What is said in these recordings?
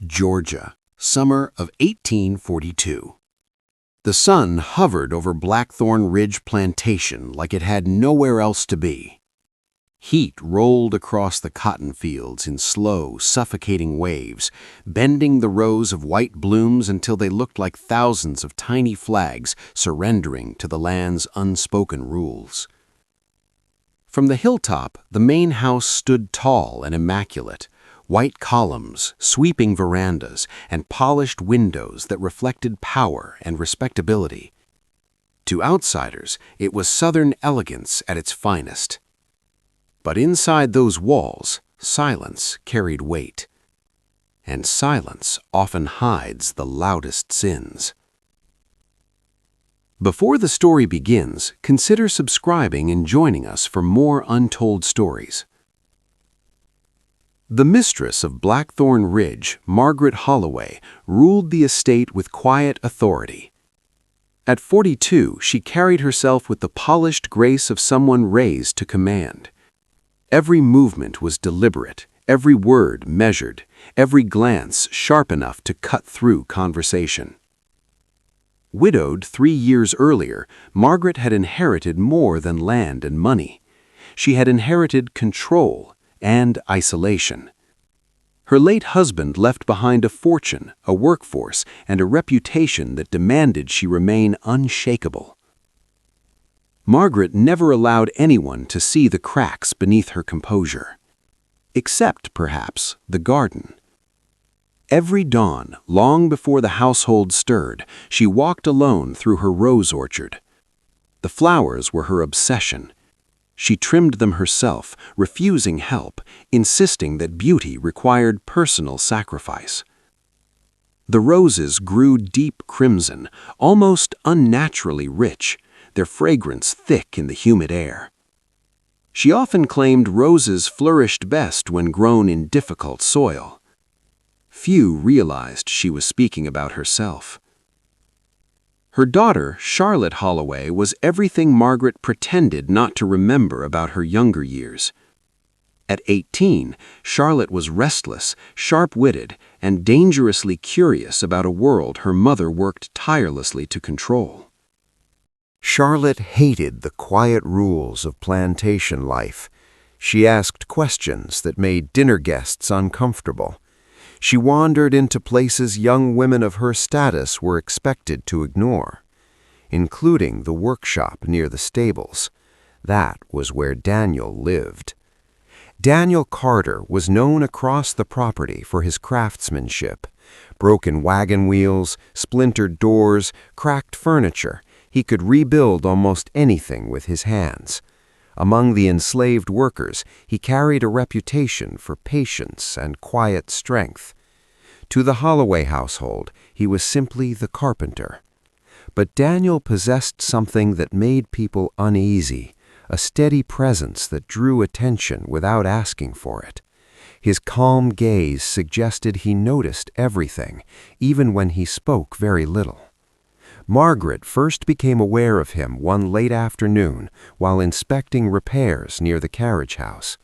Georgia, summer of 1842. The sun hovered over Blackthorn Ridge Plantation like it had nowhere else to be. Heat rolled across the cotton fields in slow, suffocating waves, bending the rows of white blooms until they looked like thousands of tiny flags surrendering to the land's unspoken rules. From the hilltop, the main house stood tall and immaculate, white columns, sweeping verandas, and polished windows that reflected power and respectability. To outsiders, it was Southern elegance at its finest. But inside those walls, silence carried weight. And silence often hides the loudest sins. Before the story begins, consider subscribing and joining us for more untold stories. The mistress of Blackthorn Ridge, Margaret Holloway, ruled the estate with quiet authority. At 42, she carried herself with the polished grace of someone raised to command. Every movement was deliberate, every word measured, every glance sharp enough to cut through conversation. Widowed 3 years earlier, Margaret had inherited more than land and money. She had inherited control and isolation. Her late husband left behind a fortune, a workforce, and a reputation that demanded she remain unshakable. Margaret never allowed anyone to see the cracks beneath her composure. Except, perhaps, the garden. Every dawn, long before the household stirred, she walked alone through her rose orchard. The flowers were her obsession. She trimmed them herself, refusing help, insisting that beauty required personal sacrifice. The roses grew deep crimson, almost unnaturally rich, their fragrance thick in the humid air. She often claimed roses flourished best when grown in difficult soil. Few realized she was speaking about herself. Her daughter, Charlotte Holloway, was everything Margaret pretended not to remember about her younger years. At 18, Charlotte was restless, sharp-witted, and dangerously curious about a world her mother worked tirelessly to control. Charlotte hated the quiet rules of plantation life. She asked questions that made dinner guests uncomfortable. She wandered into places young women of her status were expected to ignore, including the workshop near the stables. That was where Daniel lived. Daniel Carter was known across the property for his craftsmanship. Broken wagon wheels, splintered doors, cracked furniture. He could rebuild almost anything with his hands. Among the enslaved workers, he carried a reputation for patience and quiet strength. To the Holloway household, he was simply the carpenter. But Daniel possessed something that made people uneasy, a steady presence that drew attention without asking for it. His calm gaze suggested he noticed everything, even when he spoke very little. Margaret first became aware of him one late afternoon while inspecting repairs near the carriage house.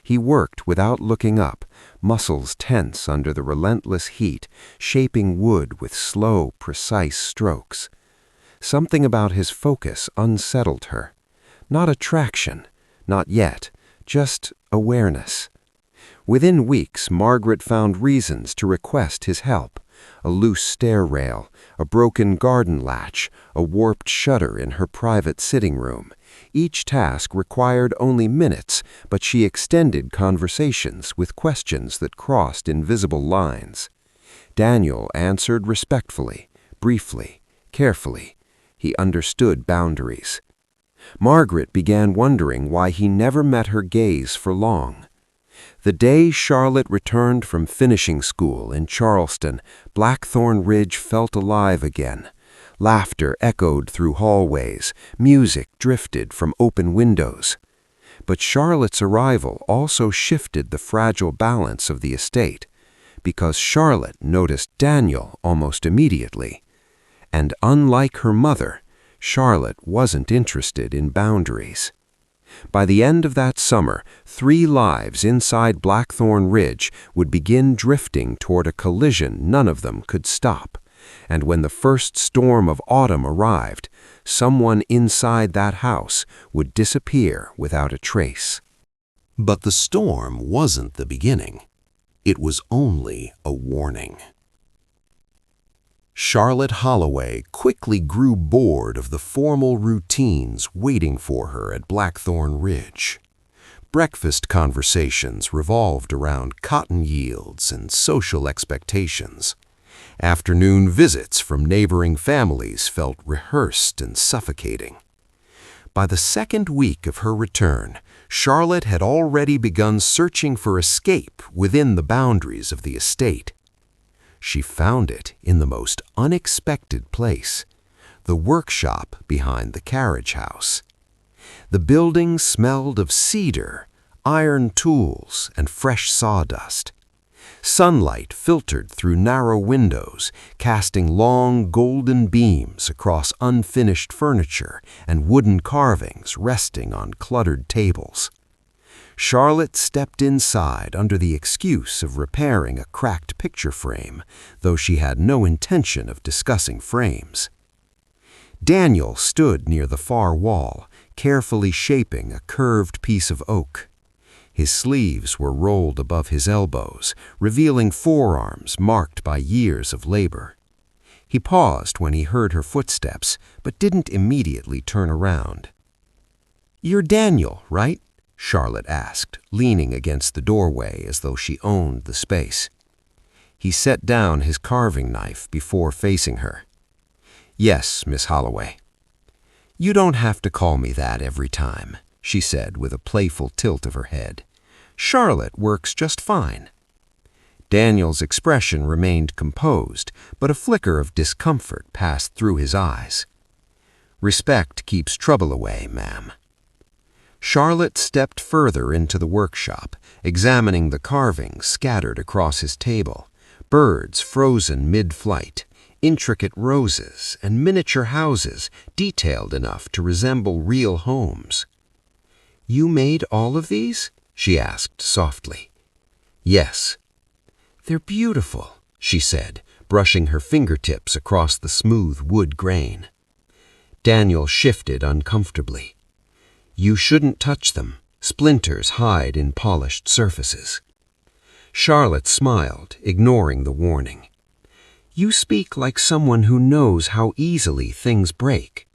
He worked without looking up, muscles tense under the relentless heat, shaping wood with slow, precise strokes. Something about his focus unsettled her. Not attraction, not yet, just awareness. Within weeks, Margaret found reasons to request his help. A loose stair rail, a broken garden latch, a warped shutter in her private sitting room. Each task required only minutes, but she extended conversations with questions that crossed invisible lines. Daniel answered respectfully, briefly, carefully. He understood boundaries. Margaret began wondering why he never met her gaze for long. The day Charlotte returned from finishing school in Charleston, Blackthorn Ridge felt alive again. Laughter echoed through hallways, music drifted from open windows. But Charlotte's arrival also shifted the fragile balance of the estate, because Charlotte noticed Daniel almost immediately. And unlike her mother, Charlotte wasn't interested in boundaries. By the end of that summer, 3 lives inside Blackthorn Ridge would begin drifting toward a collision none of them could stop. And when the first storm of autumn arrived, someone inside that house would disappear without a trace. But the storm wasn't the beginning. It was only a warning. Charlotte Holloway quickly grew bored of the formal routines waiting for her at Blackthorn Ridge. Breakfast conversations revolved around cotton yields and social expectations. Afternoon visits from neighboring families felt rehearsed and suffocating. By the second week of her return, Charlotte had already begun searching for escape within the boundaries of the estate. She found it in the most unexpected place, the workshop behind the carriage house. The building smelled of cedar, iron tools, and fresh sawdust. Sunlight filtered through narrow windows, casting long golden beams across unfinished furniture and wooden carvings resting on cluttered tables. Charlotte stepped inside under the excuse of repairing a cracked picture frame, though she had no intention of discussing frames. Daniel stood near the far wall, carefully shaping a curved piece of oak. His sleeves were rolled above his elbows, revealing forearms marked by years of labor. He paused when he heard her footsteps, but didn't immediately turn around. "You're Daniel, right?" Charlotte asked, leaning against the doorway as though she owned the space. He set down his carving knife before facing her. "Yes, Miss Holloway." "You don't have to call me that every time," she said with a playful tilt of her head. "Charlotte works just fine." Daniel's expression remained composed, but a flicker of discomfort passed through his eyes. "Respect keeps trouble away, ma'am." Charlotte stepped further into the workshop, examining the carvings scattered across his table, birds frozen mid-flight, intricate roses, and miniature houses detailed enough to resemble real homes. "You made all of these?" she asked softly. "Yes." "They're beautiful," she said, brushing her fingertips across the smooth wood grain. Daniel shifted uncomfortably. "You shouldn't touch them. Splinters hide in polished surfaces." Charlotte smiled, ignoring the warning. "You speak like someone who knows how easily things break."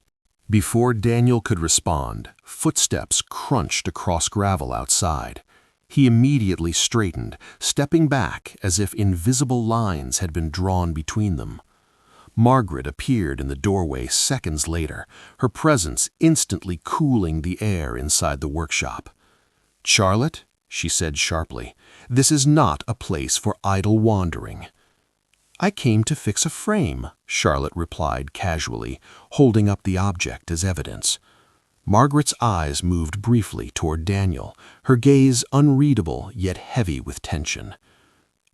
Before Daniel could respond, footsteps crunched across gravel outside. He immediately straightened, stepping back as if invisible lines had been drawn between them. Margaret appeared in the doorway seconds later, her presence instantly cooling the air inside the workshop. "Charlotte," she said sharply, "this is not a place for idle wandering." "I came to fix a frame," Charlotte replied casually, holding up the object as evidence. Margaret's eyes moved briefly toward Daniel, her gaze unreadable yet heavy with tension.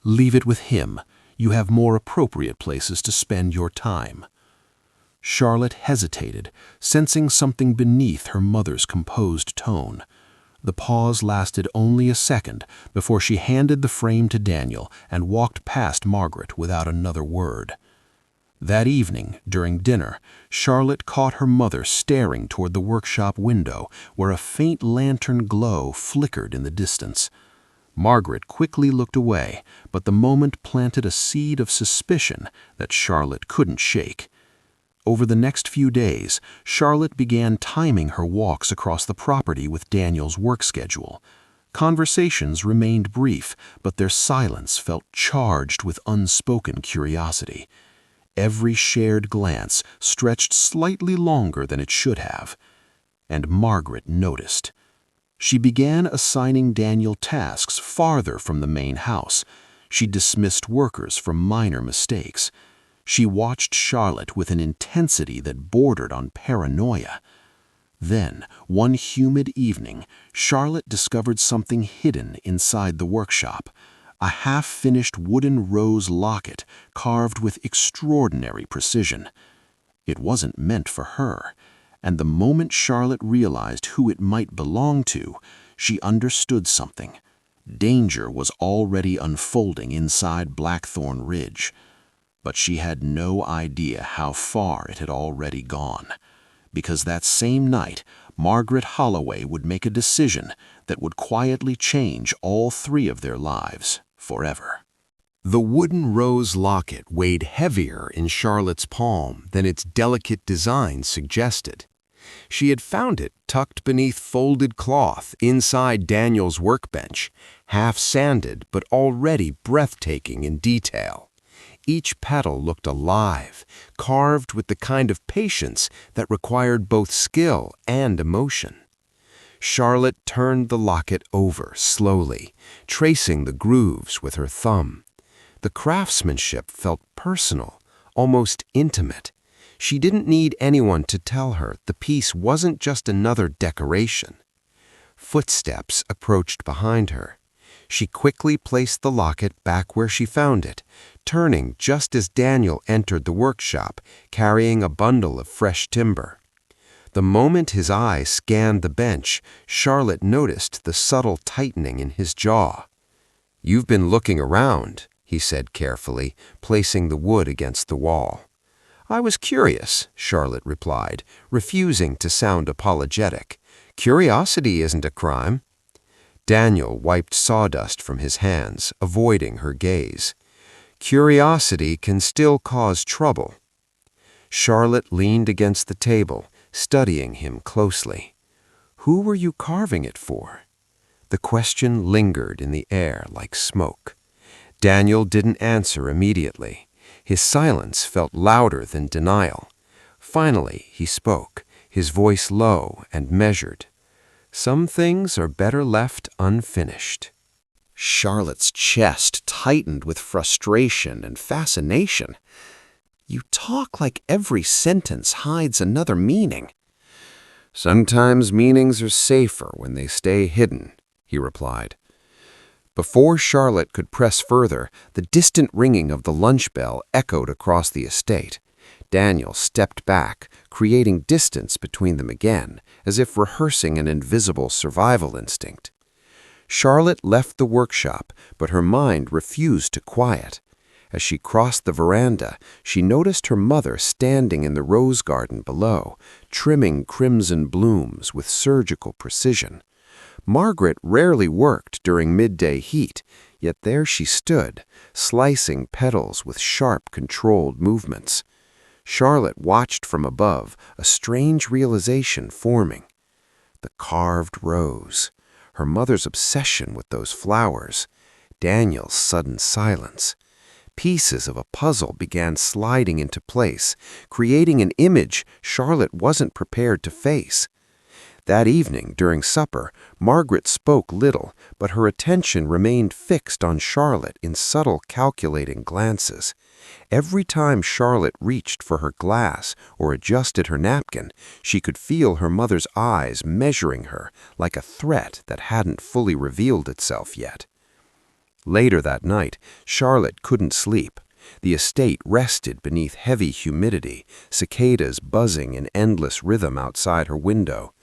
"Leave it with him. You have more appropriate places to spend your time." Charlotte hesitated, sensing something beneath her mother's composed tone. The pause lasted only a second before she handed the frame to Daniel and walked past Margaret without another word. That evening, during dinner, Charlotte caught her mother staring toward the workshop window where a faint lantern glow flickered in the distance. Margaret quickly looked away, but the moment planted a seed of suspicion that Charlotte couldn't shake. Over the next few days, Charlotte began timing her walks across the property with Daniel's work schedule. Conversations remained brief, but their silence felt charged with unspoken curiosity. Every shared glance stretched slightly longer than it should have. And Margaret noticed. She began assigning Daniel tasks farther from the main house. She dismissed workers for minor mistakes. She watched Charlotte with an intensity that bordered on paranoia. Then, one humid evening, Charlotte discovered something hidden inside the workshop, a half-finished wooden rose locket carved with extraordinary precision. It wasn't meant for her. And the moment Charlotte realized who it might belong to, she understood something. Danger was already unfolding inside Blackthorn Ridge, but she had no idea how far it had already gone, because that same night, Margaret Holloway would make a decision that would quietly change all three of their lives forever. The wooden rose locket weighed heavier in Charlotte's palm than its delicate design suggested. She had found it tucked beneath folded cloth inside Daniel's workbench, half sanded but already breathtaking in detail. Each petal looked alive, carved with the kind of patience that required both skill and emotion. Charlotte turned the locket over slowly, tracing the grooves with her thumb. The craftsmanship felt personal, almost intimate. She didn't need anyone to tell her the piece wasn't just another decoration. Footsteps approached behind her. She quickly placed the locket back where she found it, turning just as Daniel entered the workshop, carrying a bundle of fresh timber. The moment his eye scanned the bench, Charlotte noticed the subtle tightening in his jaw. "You've been looking around," he said carefully, placing the wood against the wall. "I was curious," Charlotte replied, refusing to sound apologetic. "Curiosity isn't a crime." Daniel wiped sawdust from his hands, avoiding her gaze. "Curiosity can still cause trouble." Charlotte leaned against the table, studying him closely. "Who were you carving it for?" The question lingered in the air like smoke. Daniel didn't answer immediately. His silence felt louder than denial. Finally, he spoke, his voice low and measured. "Some things are better left unfinished." Charlotte's chest tightened with frustration and fascination. "You talk like every sentence hides another meaning." "Sometimes meanings are safer when they stay hidden," he replied. Before Charlotte could press further, the distant ringing of the lunch bell echoed across the estate. Daniel stepped back, creating distance between them again, as if rehearsing an invisible survival instinct. Charlotte left the workshop, but her mind refused to quiet. As she crossed the veranda, she noticed her mother standing in the rose garden below, trimming crimson blooms with surgical precision. Margaret rarely worked during midday heat, yet there she stood, slicing petals with sharp, controlled movements. Charlotte watched from above, a strange realization forming. The carved rose, her mother's obsession with those flowers, Daniel's sudden silence. Pieces of a puzzle began sliding into place, creating an image Charlotte wasn't prepared to face. That evening, during supper, Margaret spoke little, but her attention remained fixed on Charlotte in subtle, calculating glances. Every time Charlotte reached for her glass or adjusted her napkin, she could feel her mother's eyes measuring her like a threat that hadn't fully revealed itself yet. Later that night, Charlotte couldn't sleep. The estate rested beneath heavy humidity, cicadas buzzing in endless rhythm outside her window.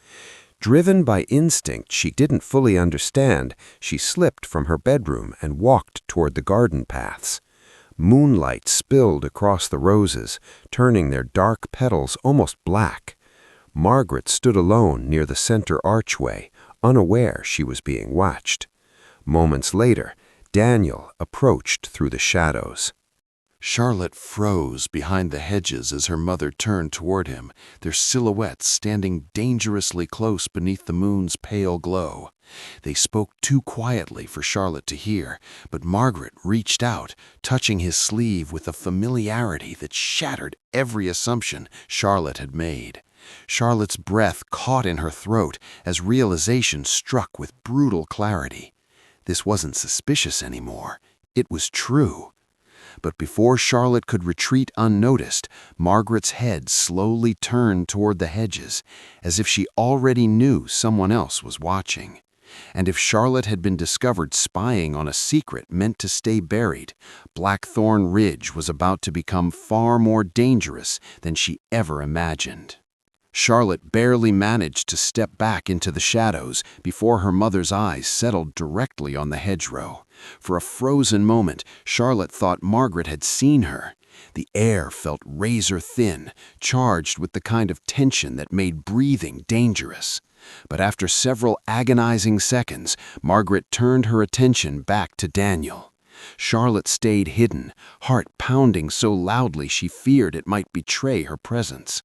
Driven by instinct she didn't fully understand, she slipped from her bedroom and walked toward the garden paths. Moonlight spilled across the roses, turning their dark petals almost black. Margaret stood alone near the center archway, unaware she was being watched. Moments later, Daniel approached through the shadows. Charlotte froze behind the hedges as her mother turned toward him, their silhouettes standing dangerously close beneath the moon's pale glow. They spoke too quietly for Charlotte to hear, but Margaret reached out, touching his sleeve with a familiarity that shattered every assumption Charlotte had made. Charlotte's breath caught in her throat as realization struck with brutal clarity. This wasn't suspicious anymore. It was true. But before Charlotte could retreat unnoticed, Margaret's head slowly turned toward the hedges, as if she already knew someone else was watching. And if Charlotte had been discovered spying on a secret meant to stay buried, Blackthorn Ridge was about to become far more dangerous than she ever imagined. Charlotte barely managed to step back into the shadows before her mother's eyes settled directly on the hedgerow. For a frozen moment, Charlotte thought Margaret had seen her. The air felt razor thin, charged with the kind of tension that made breathing dangerous. But after several agonizing seconds, Margaret turned her attention back to Daniel. Charlotte stayed hidden, heart pounding so loudly she feared it might betray her presence.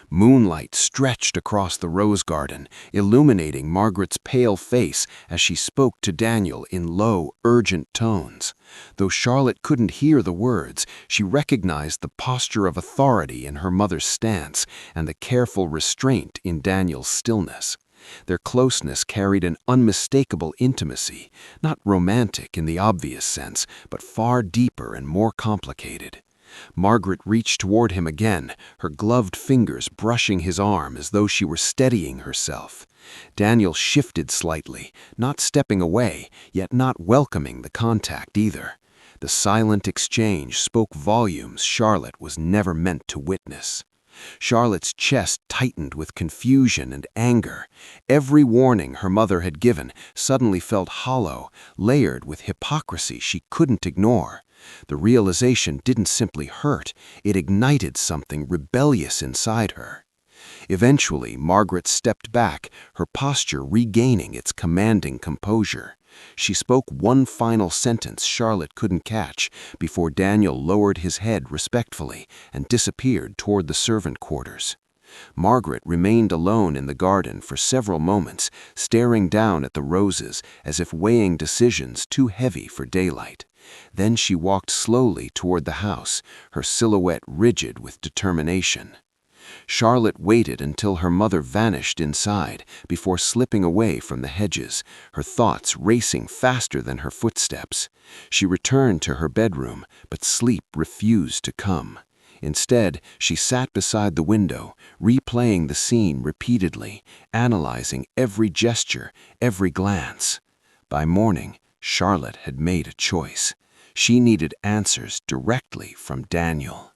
Moonlight stretched across the rose garden, illuminating Margaret's pale face as she spoke to Daniel in low, urgent tones. Though Charlotte couldn't hear the words, she recognized the posture of authority in her mother's stance and the careful restraint in Daniel's stillness. Their closeness carried an unmistakable intimacy, not romantic in the obvious sense, but far deeper and more complicated. Margaret reached toward him again, her gloved fingers brushing his arm as though she were steadying herself. Daniel shifted slightly, not stepping away, yet not welcoming the contact either. The silent exchange spoke volumes Charlotte was never meant to witness. Charlotte's chest tightened with confusion and anger. Every warning her mother had given suddenly felt hollow, layered with hypocrisy she couldn't ignore. The realization didn't simply hurt, it ignited something rebellious inside her. Eventually, Margaret stepped back, her posture regaining its commanding composure. She spoke one final sentence Charlotte couldn't catch before Daniel lowered his head respectfully and disappeared toward the servant quarters. Margaret remained alone in the garden for several moments, staring down at the roses as if weighing decisions too heavy for daylight. Then she walked slowly toward the house, her silhouette rigid with determination. Charlotte waited until her mother vanished inside before slipping away from the hedges, her thoughts racing faster than her footsteps. She returned to her bedroom, but sleep refused to come. Instead, she sat beside the window, replaying the scene repeatedly, analyzing every gesture, every glance. By morning, Charlotte had made a choice. She needed answers directly from Daniel.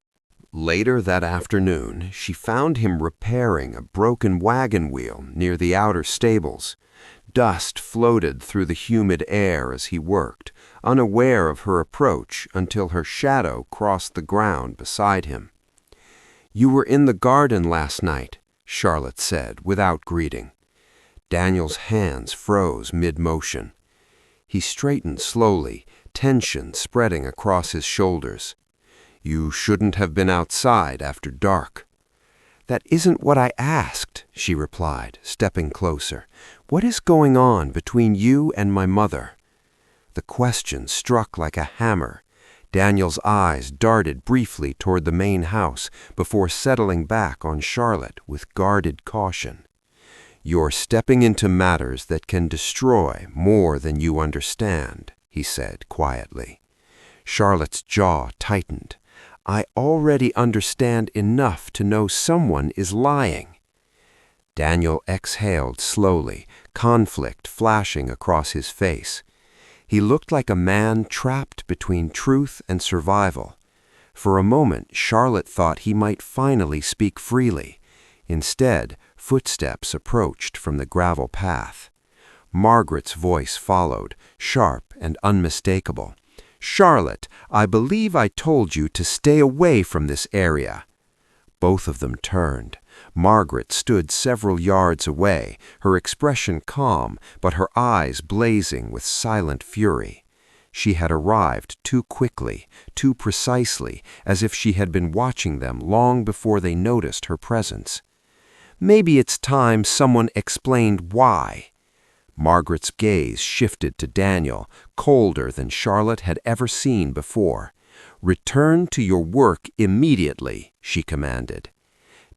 Later that afternoon, she found him repairing a broken wagon wheel near the outer stables. Dust floated through the humid air as he worked, unaware of her approach until her shadow crossed the ground beside him. "You were in the garden last night," Charlotte said without greeting. Daniel's hands froze mid-motion. He straightened slowly, tension spreading across his shoulders. "You shouldn't have been outside after dark." "That isn't what I asked," she replied, stepping closer. "What is going on between you and my mother?" The question struck like a hammer. Daniel's eyes darted briefly toward the main house before settling back on Charlotte with guarded caution. "You're stepping into matters that can destroy more than you understand," he said quietly. Charlotte's jaw tightened. "I already understand enough to know someone is lying." Daniel exhaled slowly, conflict flashing across his face. He looked like a man trapped between truth and survival. For a moment, Charlotte thought he might finally speak freely. Instead, footsteps approached from the gravel path. Margaret's voice followed, sharp and unmistakable. "Charlotte, I believe I told you to stay away from this area." Both of them turned. Margaret stood several yards away, her expression calm, but her eyes blazing with silent fury. She had arrived too quickly, too precisely, as if she had been watching them long before they noticed her presence. "Maybe it's time someone explained why." Margaret's gaze shifted to Daniel, colder than Charlotte had ever seen before. "Return to your work immediately," she commanded.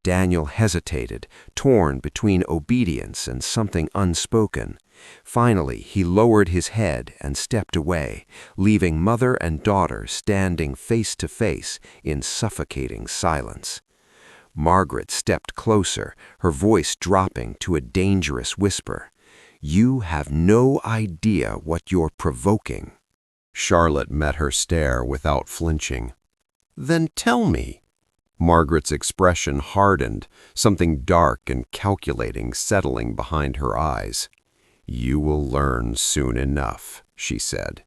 Daniel hesitated, torn between obedience and something unspoken. Finally, he lowered his head and stepped away, leaving mother and daughter standing face to face in suffocating silence. Margaret stepped closer, her voice dropping to a dangerous whisper. "You have no idea what you're provoking." Charlotte met her stare without flinching. "Then tell me." Margaret's expression hardened, something dark and calculating settling behind her eyes. "You will learn soon enough," she said.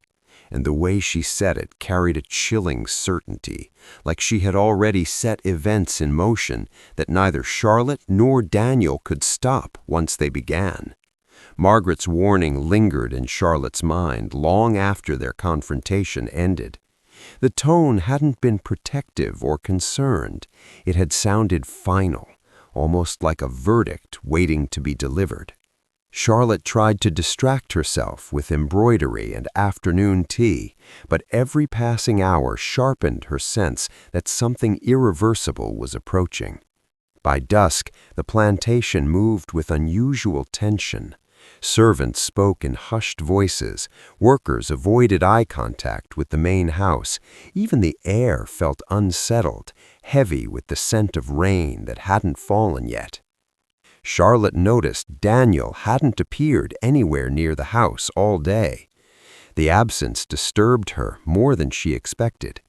And the way she said it carried a chilling certainty, like she had already set events in motion that neither Charlotte nor Daniel could stop once they began. Margaret's warning lingered in Charlotte's mind long after their confrontation ended. The tone hadn't been protective or concerned. It had sounded final, almost like a verdict waiting to be delivered. Charlotte tried to distract herself with embroidery and afternoon tea, but every passing hour sharpened her sense that something irreversible was approaching. By dusk, the plantation moved with unusual tension. Servants spoke in hushed voices, workers avoided eye contact with the main house. Even the air felt unsettled, heavy with the scent of rain that hadn't fallen yet. Charlotte noticed Daniel hadn't appeared anywhere near the house all day. The absence disturbed her more than she expected.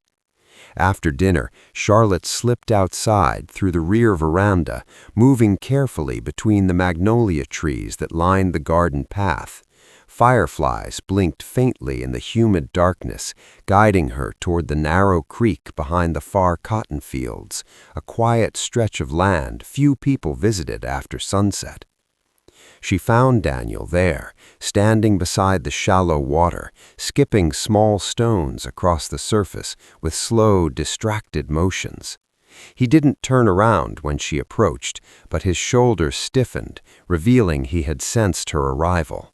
After dinner, Charlotte slipped outside through the rear veranda, moving carefully between the magnolia trees that lined the garden path. Fireflies blinked faintly in the humid darkness, guiding her toward the narrow creek behind the far cotton fields, a quiet stretch of land few people visited after sunset. She found Daniel there, standing beside the shallow water, skipping small stones across the surface with slow, distracted motions. He didn't turn around when she approached, but his shoulders stiffened, revealing he had sensed her arrival.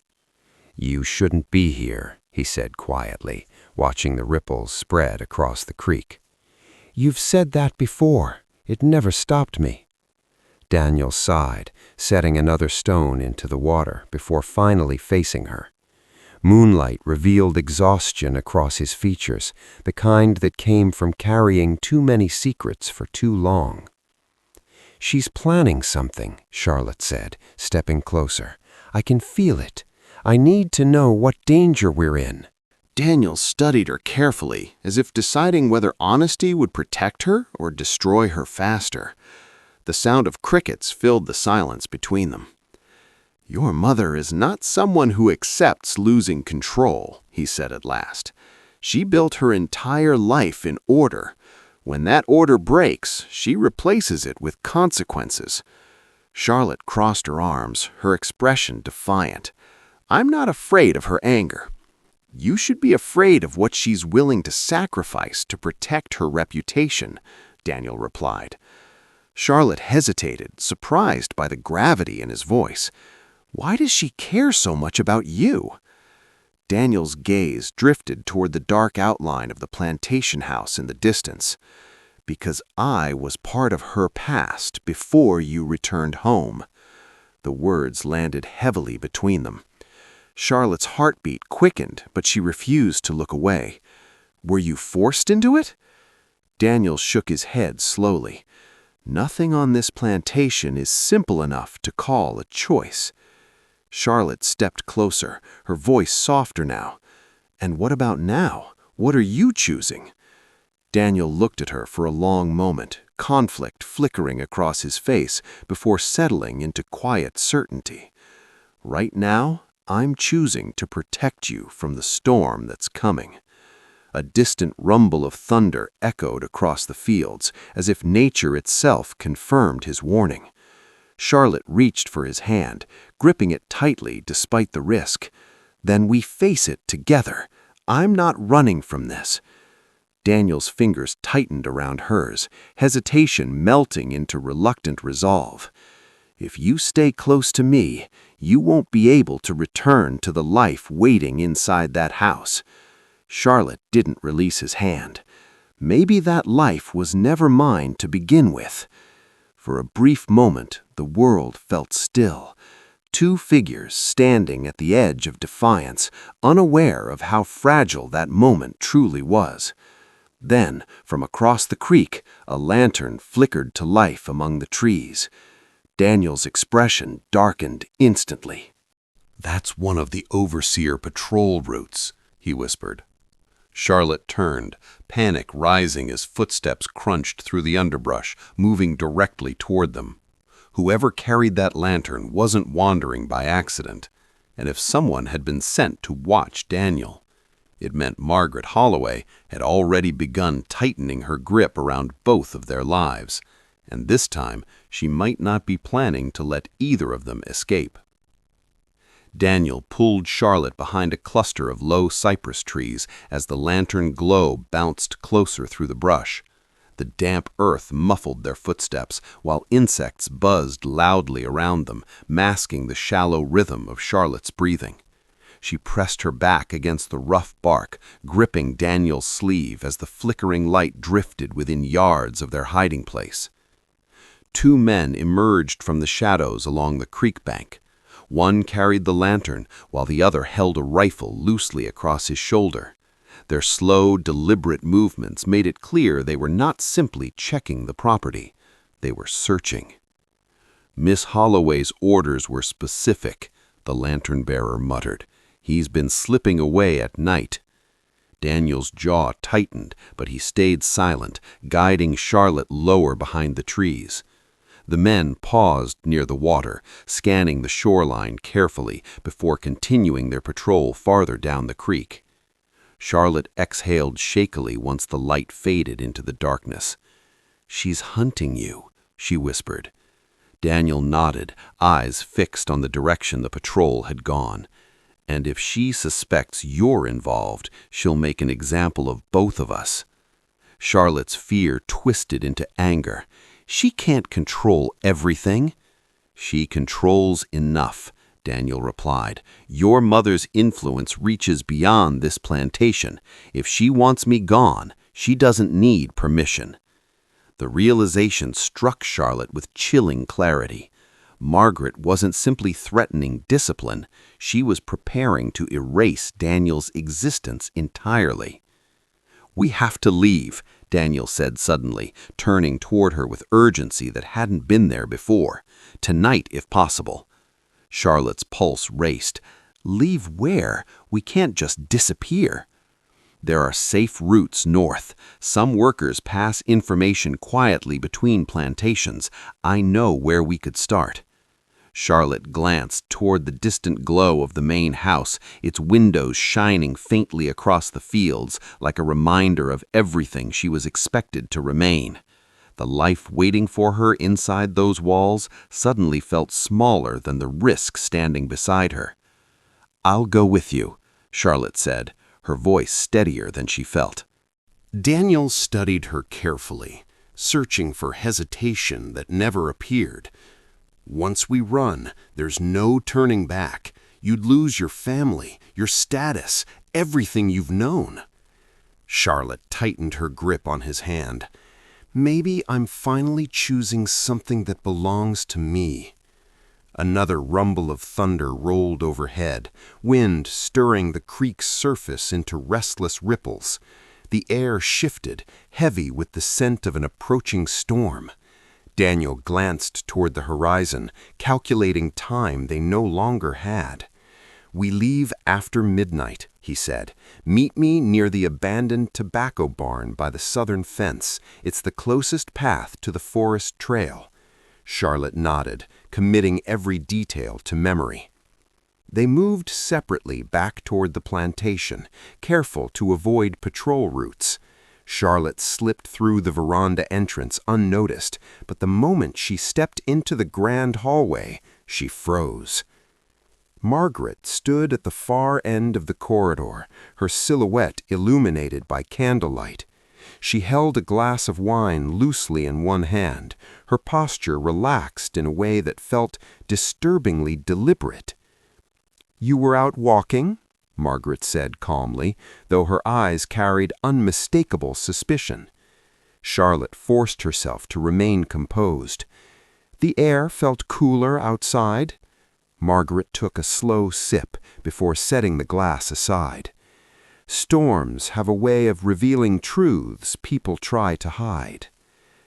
"You shouldn't be here," he said quietly, watching the ripples spread across the creek. "You've said that before. It never stopped me." Daniel sighed, setting another stone into the water before finally facing her. Moonlight revealed exhaustion across his features, the kind that came from carrying too many secrets for too long. "She's planning something," Charlotte said, stepping closer. "I can feel it. I need to know what danger we're in." Daniel studied her carefully, as if deciding whether honesty would protect her or destroy her faster. The sound of crickets filled the silence between them. "Your mother is not someone who accepts losing control," he said at last. "She built her entire life in order. When that order breaks, she replaces it with consequences." Charlotte crossed her arms, her expression defiant. "I'm not afraid of her anger. You should be afraid of what she's willing to sacrifice to protect her reputation," Daniel replied. Charlotte hesitated, surprised by the gravity in his voice. "Why does she care so much about you?" Daniel's gaze drifted toward the dark outline of the plantation house in the distance. "Because I was part of her past before you returned home." The words landed heavily between them. Charlotte's heartbeat quickened, but she refused to look away. "Were you forced into it?" Daniel shook his head slowly. "Nothing on this plantation is simple enough to call a choice." Charlotte stepped closer, her voice softer now. "And what about now? What are you choosing?" Daniel looked at her for a long moment, conflict flickering across his face before settling into quiet certainty. "Right now, I'm choosing to protect you from the storm that's coming." A distant rumble of thunder echoed across the fields, as if nature itself confirmed his warning. Charlotte reached for his hand, gripping it tightly despite the risk. "Then we face it together. I'm not running from this." Daniel's fingers tightened around hers, hesitation melting into reluctant resolve. "If you stay close to me, you won't be able to return to the life waiting inside that house." Charlotte didn't release his hand. Maybe that life was never mine to begin with. For a brief moment, the world felt still. Two figures standing at the edge of defiance, unaware of how fragile that moment truly was. Then, from across the creek, a lantern flickered to life among the trees. Daniel's expression darkened instantly. "That's one of the overseer patrol routes," he whispered. Charlotte turned, panic rising as footsteps crunched through the underbrush, moving directly toward them. Whoever carried that lantern wasn't wandering by accident, and if someone had been sent to watch Daniel, it meant Margaret Holloway had already begun tightening her grip around both of their lives, and this time she might not be planning to let either of them escape. Daniel pulled Charlotte behind a cluster of low cypress trees as the lantern glow bounced closer through the brush. The damp earth muffled their footsteps, while insects buzzed loudly around them, masking the shallow rhythm of Charlotte's breathing. She pressed her back against the rough bark, gripping Daniel's sleeve as the flickering light drifted within yards of their hiding place. Two men emerged from the shadows along the creek bank. One carried the lantern, while the other held a rifle loosely across his shoulder. Their slow, deliberate movements made it clear they were not simply checking the property. They were searching. "Miss Holloway's orders were specific," the lantern-bearer muttered. "He's been slipping away at night." Daniel's jaw tightened, but he stayed silent, guiding Charlotte lower behind the trees. The men paused near the water, scanning the shoreline carefully before continuing their patrol farther down the creek. Charlotte exhaled shakily once the light faded into the darkness. "She's hunting you," she whispered. Daniel nodded, eyes fixed on the direction the patrol had gone. "And if she suspects you're involved, she'll make an example of both of us." Charlotte's fear twisted into anger. "She can't control everything." "She controls enough," Daniel replied. "Your mother's influence reaches beyond this plantation. If she wants me gone, she doesn't need permission." The realization struck Charlotte with chilling clarity. Margaret wasn't simply threatening discipline, she was preparing to erase Daniel's existence entirely. "We have to leave," Daniel said suddenly, turning toward her with urgency that hadn't been there before. "Tonight, if possible." Charlotte's pulse raced. "Leave where? We can't just disappear." "There are safe routes north. Some workers pass information quietly between plantations. I know where we could start." Charlotte glanced toward the distant glow of the main house, its windows shining faintly across the fields like a reminder of everything she was expected to remain. The life waiting for her inside those walls suddenly felt smaller than the risk standing beside her. "I'll go with you," Charlotte said, her voice steadier than she felt. Daniel studied her carefully, searching for hesitation that never appeared. "Once we run, there's no turning back. You'd lose your family, your status, everything you've known." Charlotte tightened her grip on his hand. "Maybe I'm finally choosing something that belongs to me." Another rumble of thunder rolled overhead, wind stirring the creek's surface into restless ripples. The air shifted, heavy with the scent of an approaching storm. Daniel glanced toward the horizon, calculating time they no longer had. "We leave after midnight," he said. "Meet me near the abandoned tobacco barn by the southern fence. It's the closest path to the forest trail." Charlotte nodded, committing every detail to memory. They moved separately back toward the plantation, careful to avoid patrol routes. Charlotte slipped through the veranda entrance unnoticed, but the moment she stepped into the grand hallway, she froze. Margaret stood at the far end of the corridor, her silhouette illuminated by candlelight. She held a glass of wine loosely in one hand, her posture relaxed in a way that felt disturbingly deliberate. "You were out walking?" Margaret said calmly, though her eyes carried unmistakable suspicion. Charlotte forced herself to remain composed. "The air felt cooler outside." Margaret took a slow sip before setting the glass aside. "Storms have a way of revealing truths people try to hide."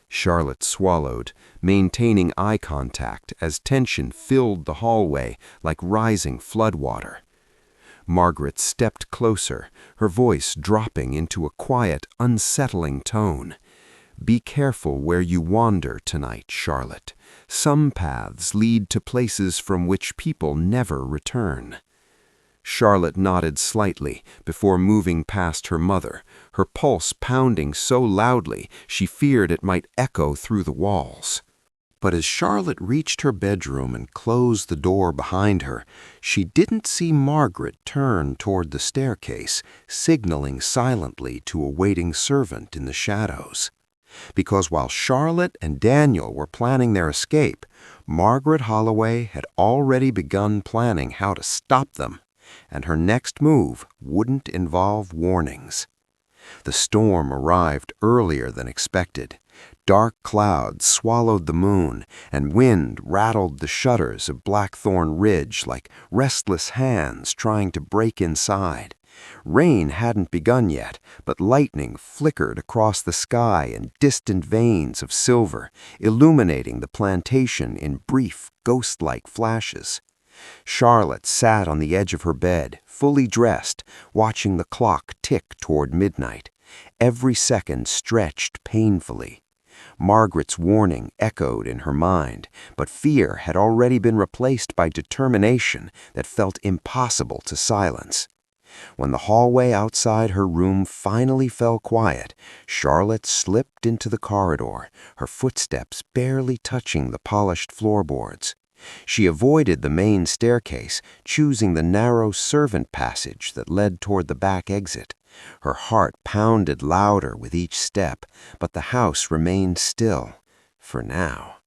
Charlotte swallowed, maintaining eye contact as tension filled the hallway like rising floodwater. Margaret stepped closer, her voice dropping into a quiet, unsettling tone. "Be careful where you wander tonight, Charlotte. Some paths lead to places from which people never return." Charlotte nodded slightly before moving past her mother, her pulse pounding so loudly she feared it might echo through the walls. But as Charlotte reached her bedroom and closed the door behind her, she didn't see Margaret turn toward the staircase, signaling silently to a waiting servant in the shadows. Because while Charlotte and Daniel were planning their escape, Margaret Holloway had already begun planning how to stop them, and her next move wouldn't involve warnings. The storm arrived earlier than expected. Dark clouds swallowed the moon, and wind rattled the shutters of Blackthorn Ridge like restless hands trying to break inside. Rain hadn't begun yet, but lightning flickered across the sky in distant veins of silver, illuminating the plantation in brief, ghost-like flashes. Charlotte sat on the edge of her bed, fully dressed, watching the clock tick toward midnight. Every second stretched painfully. Margaret's warning echoed in her mind, but fear had already been replaced by determination that felt impossible to silence. When the hallway outside her room finally fell quiet, Charlotte slipped into the corridor, her footsteps barely touching the polished floorboards. She avoided the main staircase, choosing the narrow servant passage that led toward the back exit. Her heart pounded louder with each step, but the house remained still, for now.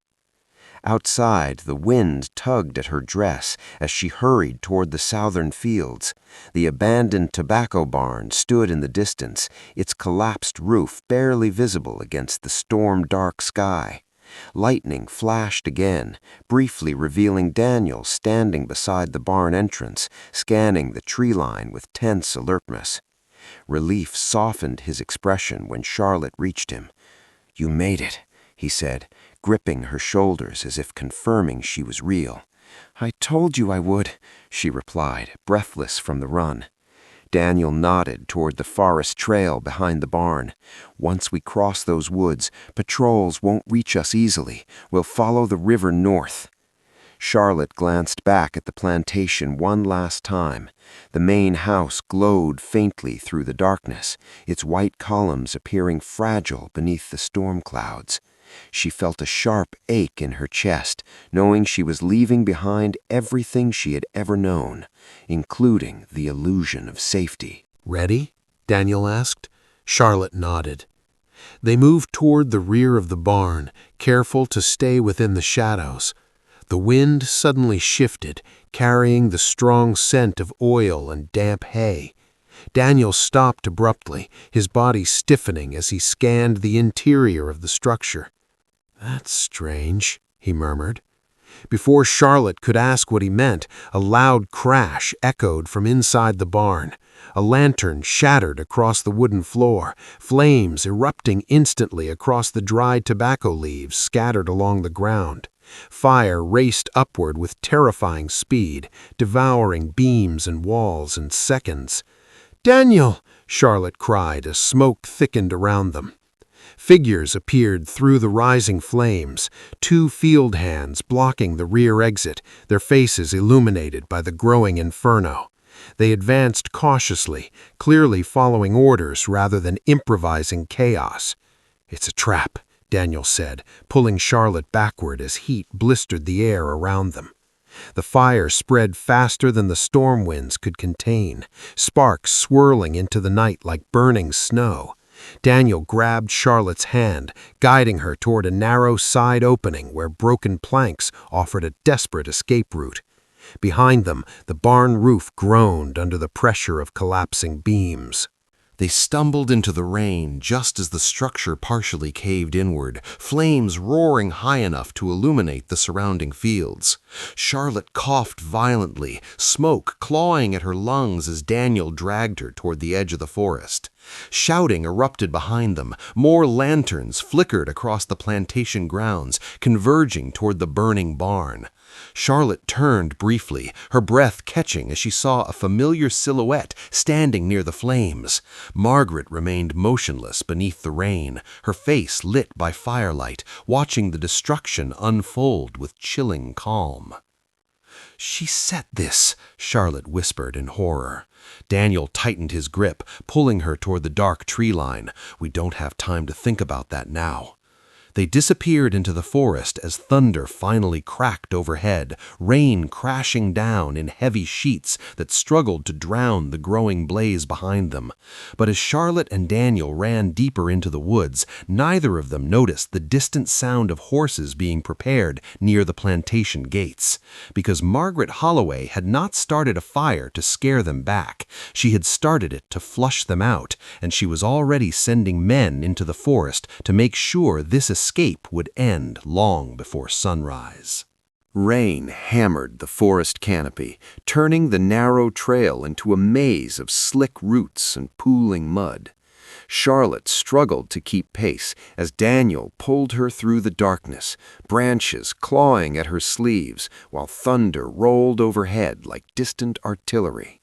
Outside, the wind tugged at her dress as she hurried toward the southern fields. The abandoned tobacco barn stood in the distance, its collapsed roof barely visible against the storm-dark sky. Lightning flashed again, briefly revealing Daniel standing beside the barn entrance, scanning the tree line with tense alertness. Relief softened his expression when Charlotte reached him. "You made it," he said, gripping her shoulders as if confirming she was real. "I told you I would," she replied, breathless from the run. Daniel nodded toward the forest trail behind the barn. "Once we cross those woods, patrols won't reach us easily. We'll follow the river north." Charlotte glanced back at the plantation one last time. The main house glowed faintly through the darkness, its white columns appearing fragile beneath the storm clouds. She felt a sharp ache in her chest, knowing she was leaving behind everything she had ever known, including the illusion of safety. "Ready?" Daniel asked. Charlotte nodded. They moved toward the rear of the barn, careful to stay within the shadows. The wind suddenly shifted, carrying the strong scent of oil and damp hay. Daniel stopped abruptly, his body stiffening as he scanned the interior of the structure. "That's strange," he murmured. Before Charlotte could ask what he meant, a loud crash echoed from inside the barn. A lantern shattered across the wooden floor, flames erupting instantly across the dried tobacco leaves scattered along the ground. Fire raced upward with terrifying speed, devouring beams and walls in seconds. "Daniel!" Charlotte cried as smoke thickened around them. Figures appeared through the rising flames, two field hands blocking the rear exit, their faces illuminated by the growing inferno. They advanced cautiously, clearly following orders rather than improvising chaos. "It's a trap," Daniel said, pulling Charlotte backward as heat blistered the air around them. The fire spread faster than the storm winds could contain, sparks swirling into the night like burning snow. Daniel grabbed Charlotte's hand, guiding her toward a narrow side opening where broken planks offered a desperate escape route. Behind them, the barn roof groaned under the pressure of collapsing beams. They stumbled into the rain just as the structure partially caved inward, flames roaring high enough to illuminate the surrounding fields. Charlotte coughed violently, smoke clawing at her lungs as Daniel dragged her toward the edge of the forest. Shouting erupted behind them. More lanterns flickered across the plantation grounds, converging toward the burning barn. Charlotte turned briefly, her breath catching as she saw a familiar silhouette standing near the flames. Margaret remained motionless beneath the rain, her face lit by firelight, watching the destruction unfold with chilling calm. "She set this," Charlotte whispered in horror. Daniel tightened his grip, pulling her toward the dark tree line. "We don't have time to think about that now." They disappeared into the forest as thunder finally cracked overhead, rain crashing down in heavy sheets that struggled to drown the growing blaze behind them. But as Charlotte and Daniel ran deeper into the woods, neither of them noticed the distant sound of horses being prepared near the plantation gates. Because Margaret Holloway had not started a fire to scare them back. She had started it to flush them out, and she was already sending men into the forest to make sure this escape would end long before sunrise. Rain hammered the forest canopy, turning the narrow trail into a maze of slick roots and pooling mud. Charlotte struggled to keep pace as Daniel pulled her through the darkness, branches clawing at her sleeves while thunder rolled overhead like distant artillery.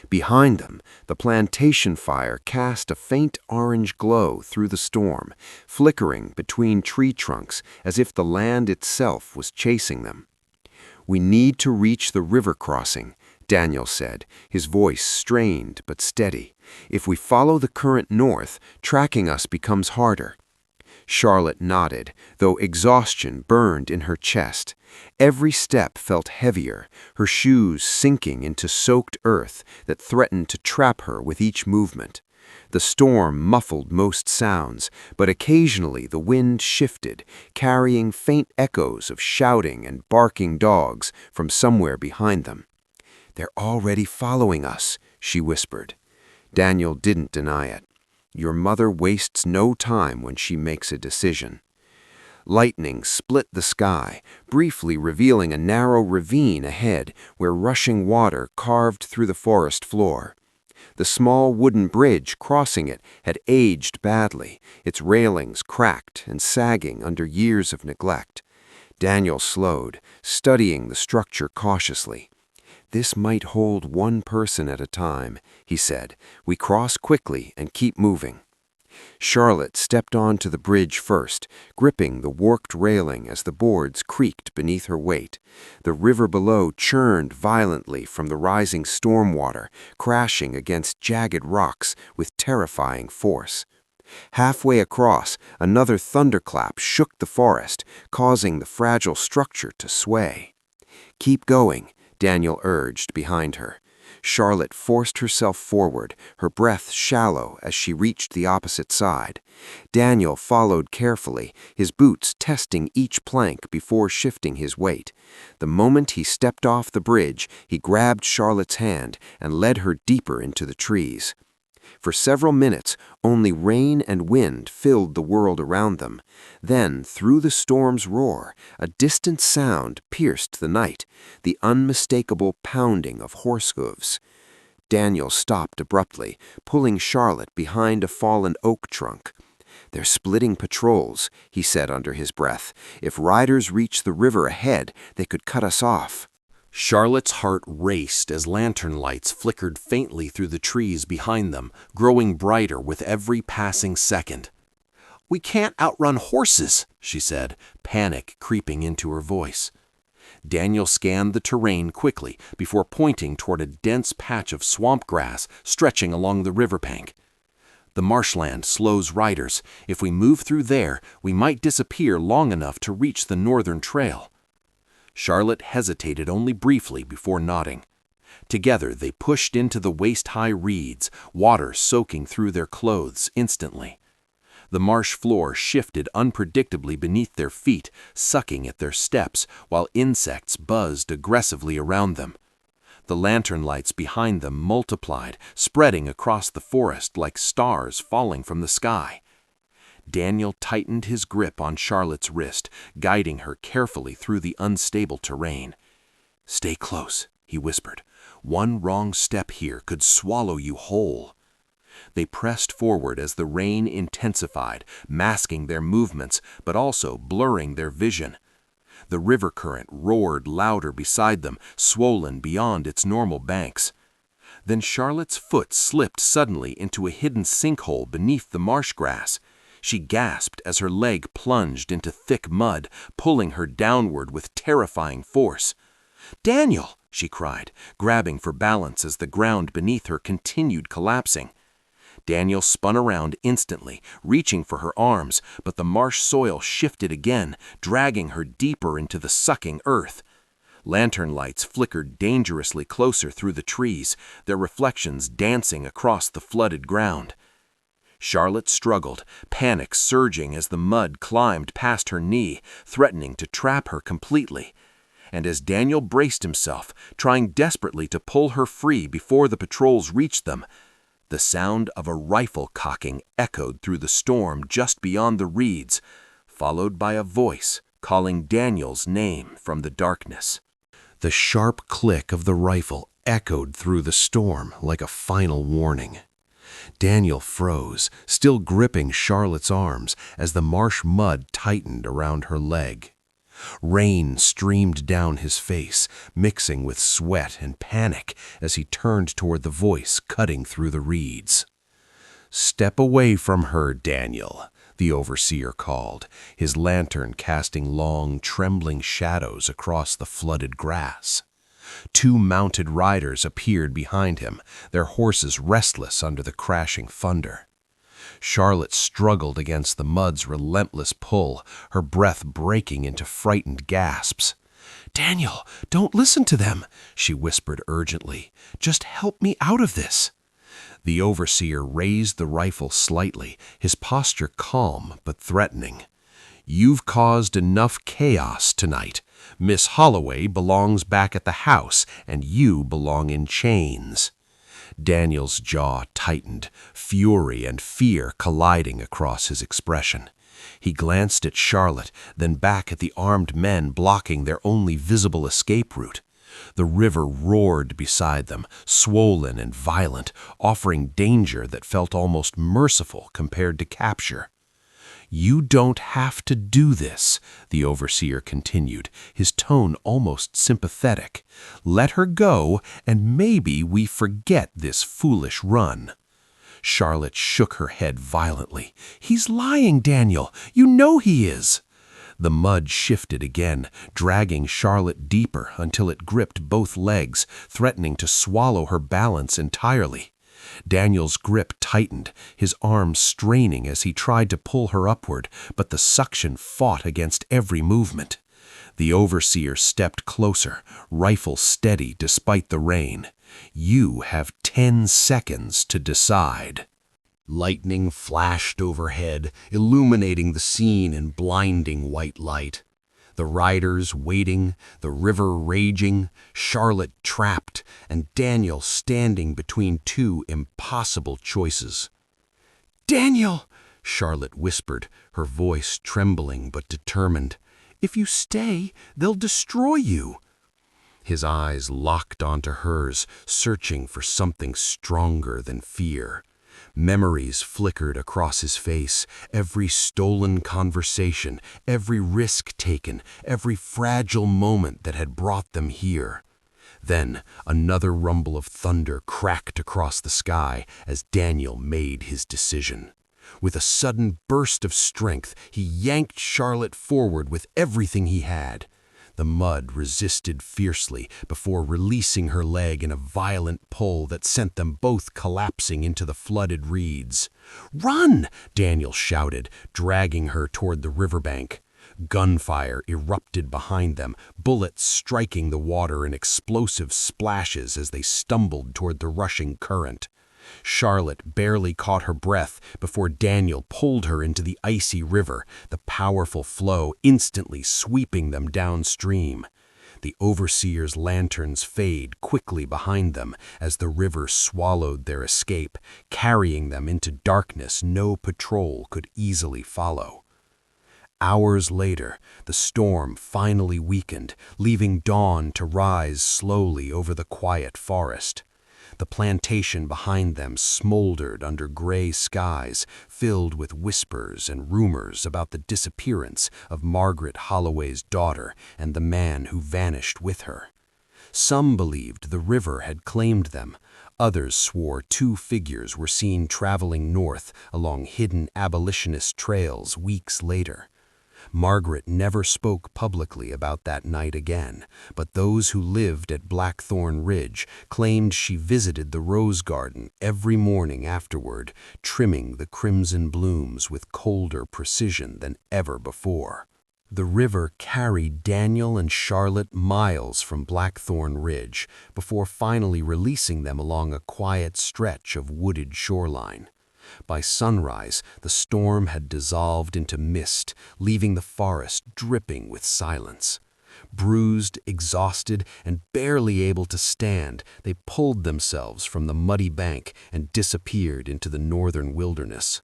Behind them, the plantation fire cast a faint orange glow through the storm, flickering between tree trunks as if the land itself was chasing them. "We need to reach the river crossing," Daniel said, his voice strained but steady. "If we follow the current north, tracking us becomes harder." Charlotte nodded, though exhaustion burned in her chest. Every step felt heavier, her shoes sinking into soaked earth that threatened to trap her with each movement. The storm muffled most sounds, but occasionally the wind shifted, carrying faint echoes of shouting and barking dogs from somewhere behind them. "They're already following us," she whispered. Daniel didn't deny it. "Your mother wastes no time when she makes a decision." Lightning split the sky, briefly revealing a narrow ravine ahead where rushing water carved through the forest floor. The small wooden bridge crossing it had aged badly, its railings cracked and sagging under years of neglect. Daniel slowed, studying the structure cautiously. "This might hold one person at a time," he said. "We cross quickly and keep moving." Charlotte stepped onto the bridge first, gripping the warped railing as the boards creaked beneath her weight. The river below churned violently from the rising storm water, crashing against jagged rocks with terrifying force. Halfway across, another thunderclap shook the forest, causing the fragile structure to sway. "Keep going," Daniel urged behind her. Charlotte forced herself forward, her breath shallow as she reached the opposite side. Daniel followed carefully, his boots testing each plank before shifting his weight. The moment he stepped off the bridge, he grabbed Charlotte's hand and led her deeper into the trees. For several minutes, only rain and wind filled the world around them. Then, through the storm's roar, a distant sound pierced the night, the unmistakable pounding of horse hooves. Daniel stopped abruptly, pulling Charlotte behind a fallen oak trunk. "They're splitting patrols," he said under his breath. "If riders reach the river ahead, they could cut us off." Charlotte's heart raced as lantern lights flickered faintly through the trees behind them, growing brighter with every passing second. "We can't outrun horses," she said, panic creeping into her voice. Daniel scanned the terrain quickly before pointing toward a dense patch of swamp grass stretching along the riverbank. "The marshland slows riders. If we move through there, we might disappear long enough to reach the northern trail." Charlotte hesitated only briefly before nodding. Together they pushed into the waist-high reeds, water soaking through their clothes instantly. The marsh floor shifted unpredictably beneath their feet, sucking at their steps, while insects buzzed aggressively around them. The lantern lights behind them multiplied, spreading across the forest like stars falling from the sky. Daniel tightened his grip on Charlotte's wrist, guiding her carefully through the unstable terrain. "Stay close," he whispered. "One wrong step here could swallow you whole." They pressed forward as the rain intensified, masking their movements but also blurring their vision. The river current roared louder beside them, swollen beyond its normal banks. Then Charlotte's foot slipped suddenly into a hidden sinkhole beneath the marsh grass. She gasped as her leg plunged into thick mud, pulling her downward with terrifying force. "Daniel!" she cried, grabbing for balance as the ground beneath her continued collapsing. Daniel spun around instantly, reaching for her arms, but the marsh soil shifted again, dragging her deeper into the sucking earth. Lantern lights flickered dangerously closer through the trees, their reflections dancing across the flooded ground. Charlotte struggled, panic surging as the mud climbed past her knee, threatening to trap her completely. And as Daniel braced himself, trying desperately to pull her free before the patrols reached them, the sound of a rifle cocking echoed through the storm just beyond the reeds, followed by a voice calling Daniel's name from the darkness. The sharp click of the rifle echoed through the storm like a final warning. Daniel froze, still gripping Charlotte's arms as the marsh mud tightened around her leg. Rain streamed down his face, mixing with sweat and panic as he turned toward the voice cutting through the reeds. "Step away from her, Daniel," the overseer called, his lantern casting long, trembling shadows across the flooded grass. Two mounted riders appeared behind him, their horses restless under the crashing thunder. Charlotte struggled against the mud's relentless pull, her breath breaking into frightened gasps. "Daniel, don't listen to them," she whispered urgently. "Just help me out of this." The overseer raised the rifle slightly, his posture calm but threatening. "You've caused enough chaos tonight. Miss Holloway belongs back at the house, and you belong in chains." Daniel's jaw tightened, fury and fear colliding across his expression. He glanced at Charlotte, then back at the armed men blocking their only visible escape route. The river roared beside them, swollen and violent, offering danger that felt almost merciful compared to capture. "You don't have to do this," the overseer continued, his tone almost sympathetic. "Let her go, and maybe we forget this foolish run." Charlotte shook her head violently. "He's lying, Daniel. You know he is." The mud shifted again, dragging Charlotte deeper until it gripped both legs, threatening to swallow her balance entirely. Daniel's grip tightened, his arms straining as he tried to pull her upward, but the suction fought against every movement. The overseer stepped closer, rifle steady despite the rain. "You have 10 seconds to decide." Lightning flashed overhead, illuminating the scene in blinding white light. The riders waiting, the river raging, Charlotte trapped, and Daniel standing between two impossible choices. "Daniel," Charlotte whispered, her voice trembling but determined. "If you stay, they'll destroy you." His eyes locked onto hers, searching for something stronger than fear. Memories flickered across his face, every stolen conversation, every risk taken, every fragile moment that had brought them here. Then another rumble of thunder cracked across the sky as Daniel made his decision. With a sudden burst of strength, he yanked Charlotte forward with everything he had. The mud resisted fiercely before releasing her leg in a violent pull that sent them both collapsing into the flooded reeds. "Run!" Daniel shouted, dragging her toward the riverbank. Gunfire erupted behind them, bullets striking the water in explosive splashes as they stumbled toward the rushing current. Charlotte barely caught her breath before Daniel pulled her into the icy river, the powerful flow instantly sweeping them downstream. The overseer's lanterns fade quickly behind them as the river swallowed their escape, carrying them into darkness no patrol could easily follow. Hours later, the storm finally weakened, leaving dawn to rise slowly over the quiet forest. The plantation behind them smoldered under gray skies, filled with whispers and rumors about the disappearance of Margaret Holloway's daughter and the man who vanished with her. Some believed the river had claimed them. Others swore two figures were seen traveling north along hidden abolitionist trails weeks later. Margaret never spoke publicly about that night again, but those who lived at Blackthorn Ridge claimed she visited the rose garden every morning afterward, trimming the crimson blooms with colder precision than ever before. The river carried Daniel and Charlotte miles from Blackthorn Ridge before finally releasing them along a quiet stretch of wooded shoreline. By sunrise, the storm had dissolved into mist, leaving the forest dripping with silence. Bruised, exhausted, and barely able to stand, they pulled themselves from the muddy bank and disappeared into the northern wilderness.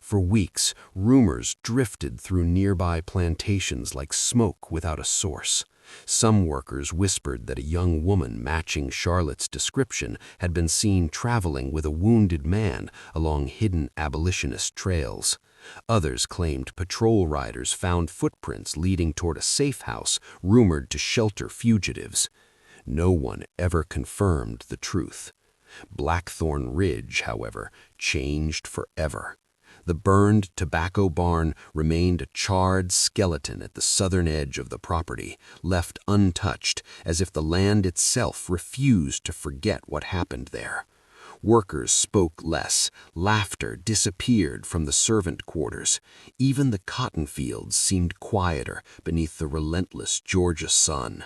For weeks, rumors drifted through nearby plantations like smoke without a source. Some workers whispered that a young woman matching Charlotte's description had been seen traveling with a wounded man along hidden abolitionist trails. Others claimed patrol riders found footprints leading toward a safe house rumored to shelter fugitives. No one ever confirmed the truth. Blackthorn Ridge, however, changed forever. The burned tobacco barn remained a charred skeleton at the southern edge of the property, left untouched, as if the land itself refused to forget what happened there. Workers spoke less, laughter disappeared from the servant quarters. Even the cotton fields seemed quieter beneath the relentless Georgia sun.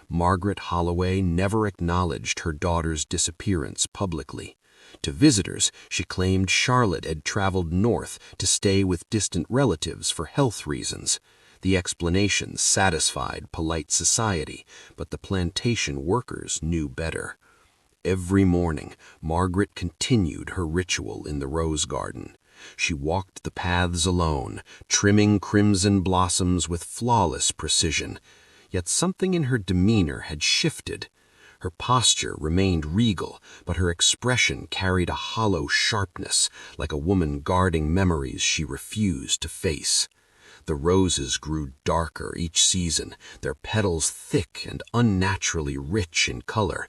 Margaret Holloway never acknowledged her daughter's disappearance publicly. To visitors, she claimed Charlotte had traveled north to stay with distant relatives for health reasons. The explanation satisfied polite society, but the plantation workers knew better. Every morning, Margaret continued her ritual in the rose garden. She walked the paths alone, trimming crimson blossoms with flawless precision. Yet something in her demeanor had shifted. Her posture remained regal, but her expression carried a hollow sharpness, like a woman guarding memories she refused to face. The roses grew darker each season, their petals thick and unnaturally rich in color.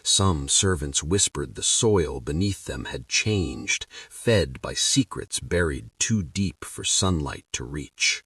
Some servants whispered the soil beneath them had changed, fed by secrets buried too deep for sunlight to reach.